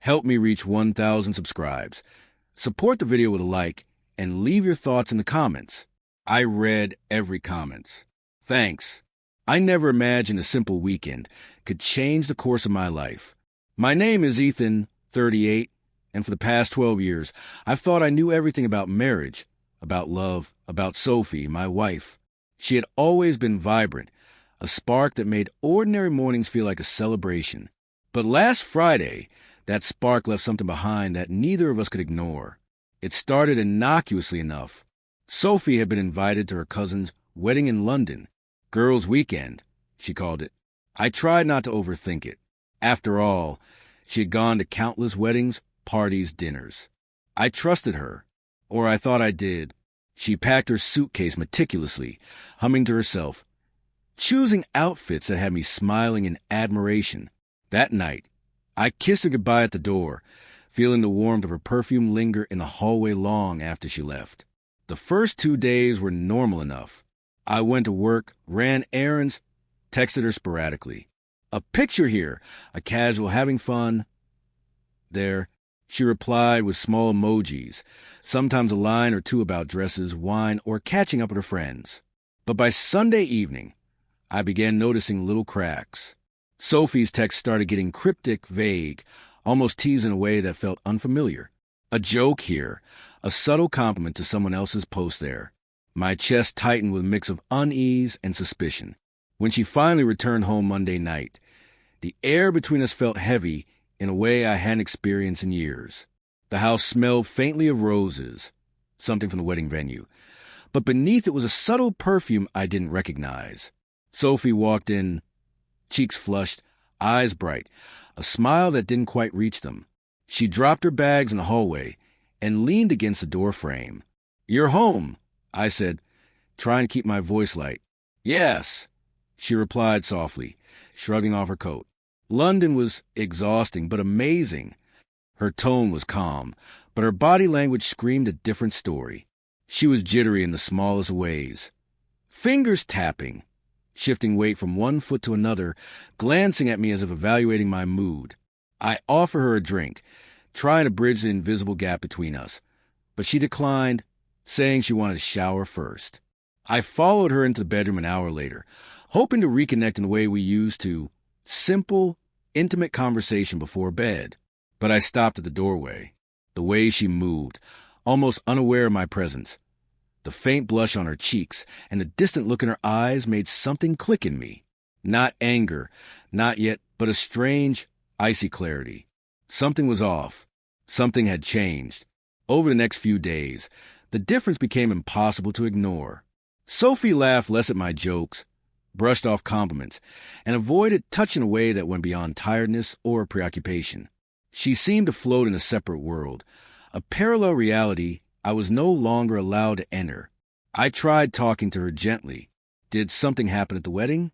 Help me reach 1,000 subscribes. Support the video with a like and leave your thoughts in the comments. I read every comment. Thanks. I never imagined a simple weekend could change the course of my life. My name is Ethan, 38, and for the past 12 years, I've thought I knew everything about marriage, about love, about Sophie, my wife. She had always been vibrant, a spark that made ordinary mornings feel like a celebration. But last Friday, that spark left something behind that neither of us could ignore. It started innocuously enough. Sophie had been invited to her cousin's wedding in London. Girls' weekend, she called it. I tried not to overthink it. After all, she had gone to countless weddings, parties, dinners. I trusted her, or I thought I did. She packed her suitcase meticulously, humming to herself, choosing outfits that had me smiling in admiration. That night, I kissed her goodbye at the door, feeling the warmth of her perfume linger in the hallway long after she left. The first 2 days were normal enough. I went to work, ran errands, texted her sporadically. A picture here, a casual having fun. There, she replied with small emojis, sometimes a line or two about dresses, wine, or catching up with her friends. But by Sunday evening, I began noticing little cracks. Sophie's text started getting cryptic, vague, almost teased in a way that felt unfamiliar. A joke here, a subtle compliment to someone else's post there. My chest tightened with a mix of unease and suspicion. When she finally returned home Monday night, the air between us felt heavy in a way I hadn't experienced in years. The house smelled faintly of roses, something from the wedding venue, but beneath it was a subtle perfume I didn't recognize. Sophie walked in, cheeks flushed, eyes bright, a smile that didn't quite reach them. She dropped her bags in the hallway and leaned against the door frame. "You're home," I said, trying to keep my voice light. "Yes," she replied softly, shrugging off her coat. London was exhausting, but amazing. Her tone was calm, but her body language screamed a different story. She was jittery in the smallest ways. Fingers tapping, shifting weight from one foot to another, glancing at me as if evaluating my mood. I offered her a drink, trying to bridge the invisible gap between us, but she declined, saying she wanted to shower first. I followed her into the bedroom an hour later, hoping to reconnect in the way we used to, simple, intimate conversation before bed. But I stopped at the doorway. The way she moved, almost unaware of my presence, the faint blush on her cheeks, and the distant look in her eyes made something click in me. Not anger, not yet, but a strange, icy clarity. Something was off. Something had changed. Over the next few days, the difference became impossible to ignore. Sophie laughed less at my jokes, brushed off compliments, and avoided touch in a way that went beyond tiredness or preoccupation. She seemed to float in a separate world, a parallel reality I was no longer allowed to enter. I tried talking to her gently. Did something happen at the wedding?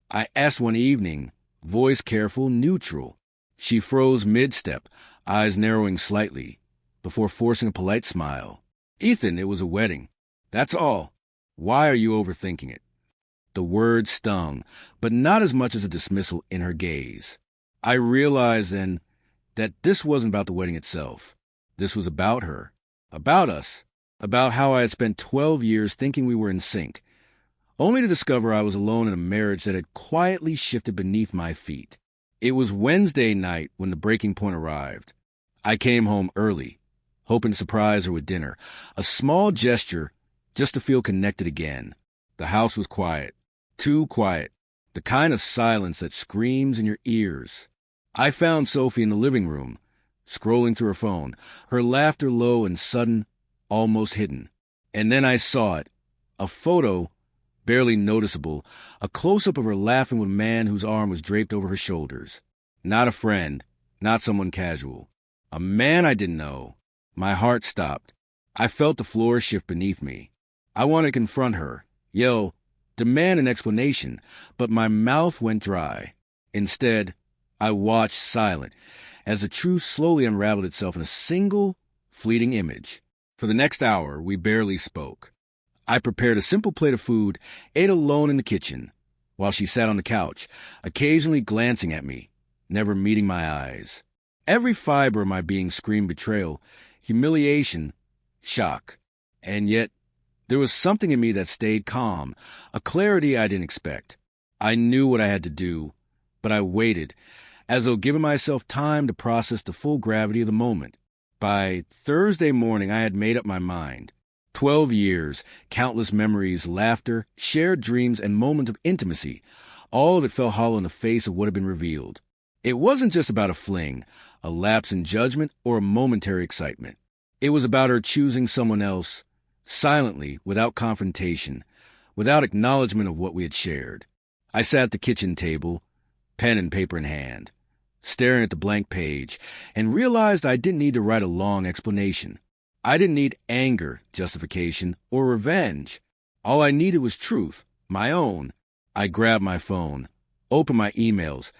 I asked one evening, voice careful, neutral. She froze mid-step, eyes narrowing slightly, before forcing a polite smile. "Ethan, it was a wedding. That's all. Why are you overthinking it?" The word stung, but not as much as a dismissal in her gaze. I realized then that this wasn't about the wedding itself. This was about her, about us, about how I had spent 12 years thinking we were in sync, only to discover I was alone in a marriage that had quietly shifted beneath my feet. It was Wednesday night when the breaking point arrived. I came home early, hoping to surprise her with dinner, a small gesture just to feel connected again. The house was quiet, too quiet, the kind of silence that screams in your ears. I found Sophie in the living room, scrolling through her phone, her laughter low and sudden, almost hidden. And then I saw it, a photo, barely noticeable, a close-up of her laughing with a man whose arm was draped over her shoulders. Not a friend, not someone casual. A man I didn't know. My heart stopped. I felt the floor shift beneath me. I wanted to confront her, yell, demand an explanation, but my mouth went dry. Instead, I watched silent, as the truth slowly unraveled itself in a single, fleeting image. For the next hour, we barely spoke. I prepared a simple plate of food, ate alone in the kitchen, while she sat on the couch, occasionally glancing at me, never meeting my eyes. Every fiber of my being screamed betrayal, humiliation, shock. And yet, there was something in me that stayed calm, a clarity I didn't expect. I knew what I had to do, but I waited, as though giving myself time to process the full gravity of the moment. By Thursday morning, I had made up my mind. 12 years, countless memories, laughter, shared dreams, and moments of intimacy. All of it fell hollow in the face of what had been revealed. It wasn't just about a fling, a lapse in judgment, or a momentary excitement. It was about her choosing someone else, silently, without confrontation, without acknowledgement of what we had shared. I sat at the kitchen table, pen and paper in hand, staring at the blank page, and realized I didn't need to write a long explanation. I didn't need anger, justification, or revenge. All I needed was truth, my own. I grabbed my phone, opened my emails,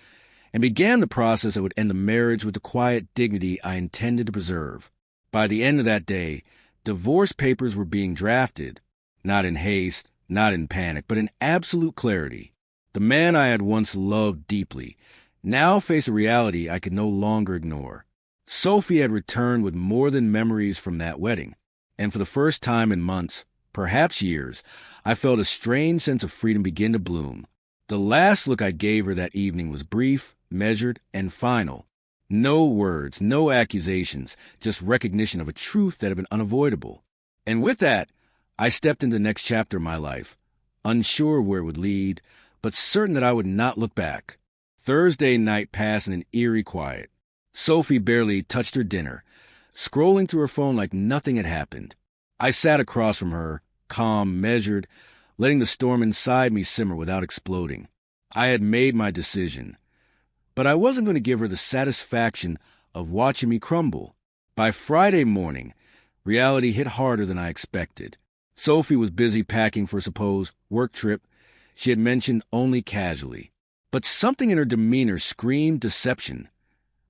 and began the process that would end the marriage with the quiet dignity I intended to preserve. By the end of that day, divorce papers were being drafted, not in haste, not in panic, but in absolute clarity. The man I had once loved deeply now faced a reality I could no longer ignore. Sophie had returned with more than memories from that wedding, and for the first time in months, perhaps years, I felt a strange sense of freedom begin to bloom. The last look I gave her that evening was brief, measured, and final. No words, no accusations, just recognition of a truth that had been unavoidable. And with that, I stepped into the next chapter of my life, unsure where it would lead, but certain that I would not look back. Thursday night passed in an eerie quiet. Sophie barely touched her dinner, scrolling through her phone like nothing had happened. I sat across from her, calm, measured, letting the storm inside me simmer without exploding. I had made my decision, but I wasn't going to give her the satisfaction of watching me crumble. By Friday morning, reality hit harder than I expected. Sophie was busy packing for a supposed work trip she had mentioned only casually. But something in her demeanor screamed deception.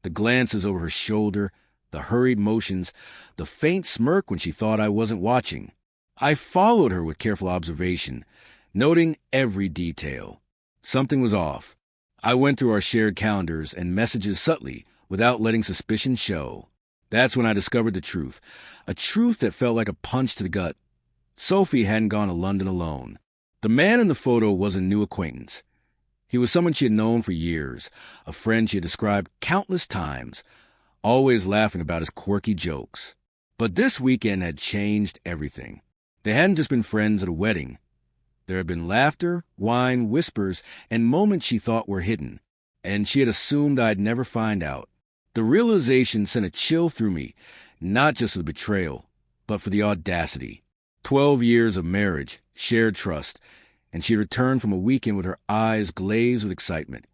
The glances over her shoulder, the hurried motions, the faint smirk when she thought I wasn't watching. I followed her with careful observation, noting every detail. Something was off. I went through our shared calendars and messages subtly, without letting suspicion show. That's when I discovered the truth, a truth that felt like a punch to the gut. Sophie hadn't gone to London alone. The man in the photo was a new acquaintance. He was someone she had known for years, a friend she had described countless times, always laughing about his quirky jokes. But this weekend had changed everything. They hadn't just been friends at a wedding. There had been laughter, wine, whispers, and moments she thought were hidden, and she had assumed I'd never find out. The realization sent a chill through me, not just for the betrayal, but for the audacity. 12 years of marriage, shared trust, and she returned from a weekend with her eyes glazed with excitement,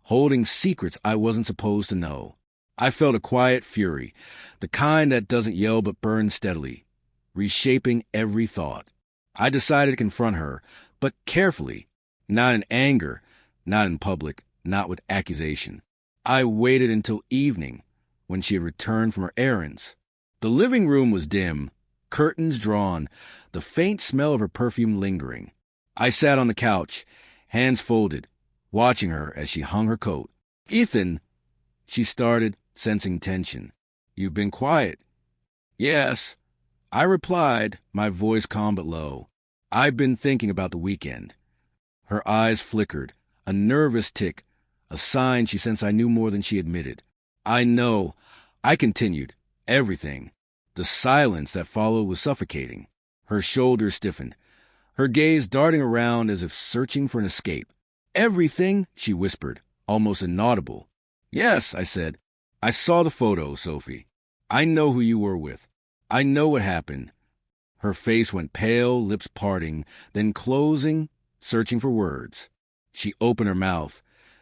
holding secrets I wasn't supposed to know. I felt a quiet fury, the kind that doesn't yell but burns steadily, reshaping every thought. I decided to confront her, but carefully, not in anger, not in public, not with accusation. I waited until evening, when she had returned from her errands. The living room was dim, curtains drawn, the faint smell of her perfume lingering. I sat on the couch, hands folded, watching her as she hung her coat. "Ethan," she started, sensing tension. "You've been quiet." "Yes," I replied, my voice calm but low. "I've been thinking about the weekend." Her eyes flickered, a nervous tick, a sign she sensed I knew more than she admitted. "I know," I continued, "everything." The silence that followed was suffocating. Her shoulders stiffened, her gaze darting around as if searching for an escape. "Everything?" she whispered, almost inaudible. "Yes," I said. "I saw the photo, Sophie. I know who you were with. I know what happened." Her face went pale, lips parting, then closing, searching for words. She opened her mouth,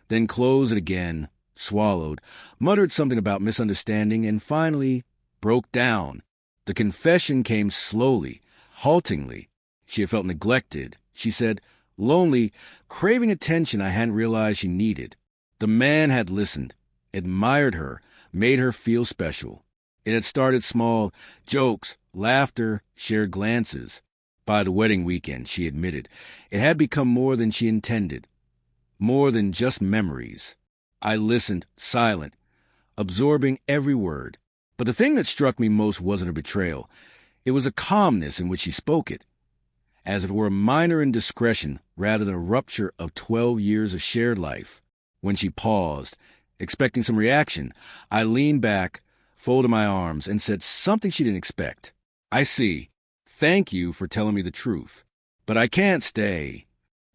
then closed it again, swallowed, muttered something about misunderstanding, and finally broke down. The confession came slowly, haltingly. She had felt neglected, she said, lonely, craving attention I hadn't realized she needed. The man had listened, admired her, made her feel special. It had started small, jokes, laughter, shared glances. By the wedding weekend, she admitted, it had become more than she intended, more than just memories. I listened, silent, absorbing every word. But the thing that struck me most wasn't her betrayal. It was a calmness in which she spoke it, as if it were a minor indiscretion rather than a rupture of 12 years of shared life. When she paused, expecting some reaction, I leaned back, folded my arms, and said something she didn't expect. "I see. Thank you for telling me the truth. But I can't stay."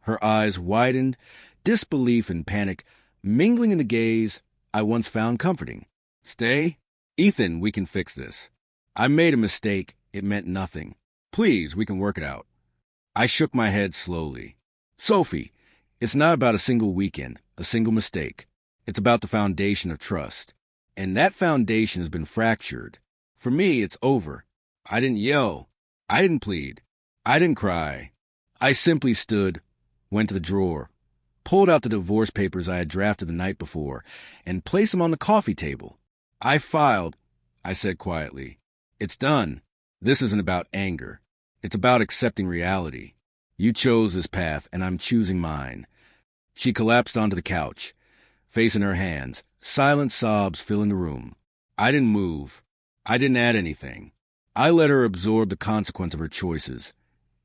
Her eyes widened, disbelief and panic mingling in the gaze I once found comforting. "Stay? Ethan, we can fix this. I made a mistake. It meant nothing. Please, we can work it out." I shook my head slowly. "Sophie, it's not about a single weekend, a single mistake. It's about the foundation of trust. And that foundation has been fractured. For me, it's over. I didn't yell. I didn't plead. I didn't cry. I simply stood, went to the drawer, pulled out the divorce papers I had drafted the night before, and placed them on the coffee table. I filed," I said quietly. "It's done. This isn't about anger. It's about accepting reality. You chose this path, and I'm choosing mine." She collapsed onto the couch, face in her hands, silent sobs filling the room. I didn't move. I didn't add anything. I let her absorb the consequence of her choices,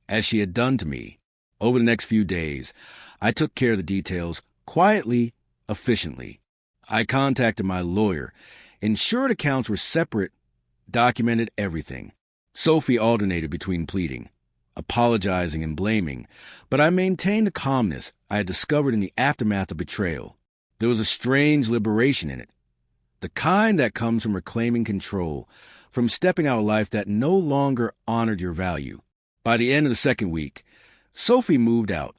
as she had done to me. Over the next few days, I took care of the details, quietly, efficiently. I contacted my lawyer, ensured accounts were separate, documented everything. Sophie alternated between pleading, apologizing, and blaming, but I maintained the calmness I had discovered in the aftermath of betrayal. There was a strange liberation in it, the kind that comes from reclaiming control, from stepping out a life that no longer honored your value. By the end of the second week, Sophie moved out,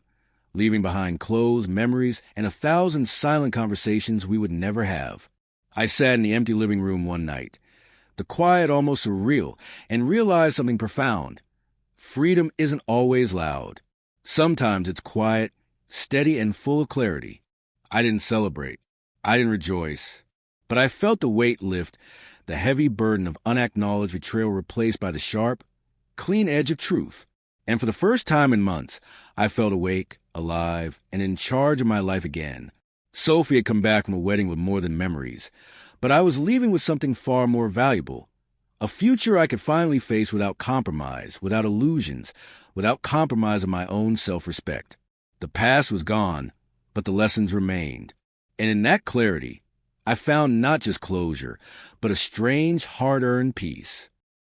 leaving behind clothes, memories, and 1,000 silent conversations we would never have. I sat in the empty living room one night, the quiet almost surreal, and realized something profound. Freedom isn't always loud. Sometimes it's quiet, steady, and full of clarity. I didn't celebrate. I didn't rejoice. But I felt the weight lift, the heavy burden of unacknowledged betrayal replaced by the sharp, clean edge of truth. And for the first time in months, I felt awake, alive, and in charge of my life again. Sophie had come back from a wedding with more than memories, but I was leaving with something far more valuable. A future I could finally face without compromise, without illusions, without compromise of my own self-respect. The past was gone, but the lessons remained. And in that clarity, I found not just closure, but a strange, hard-earned peace.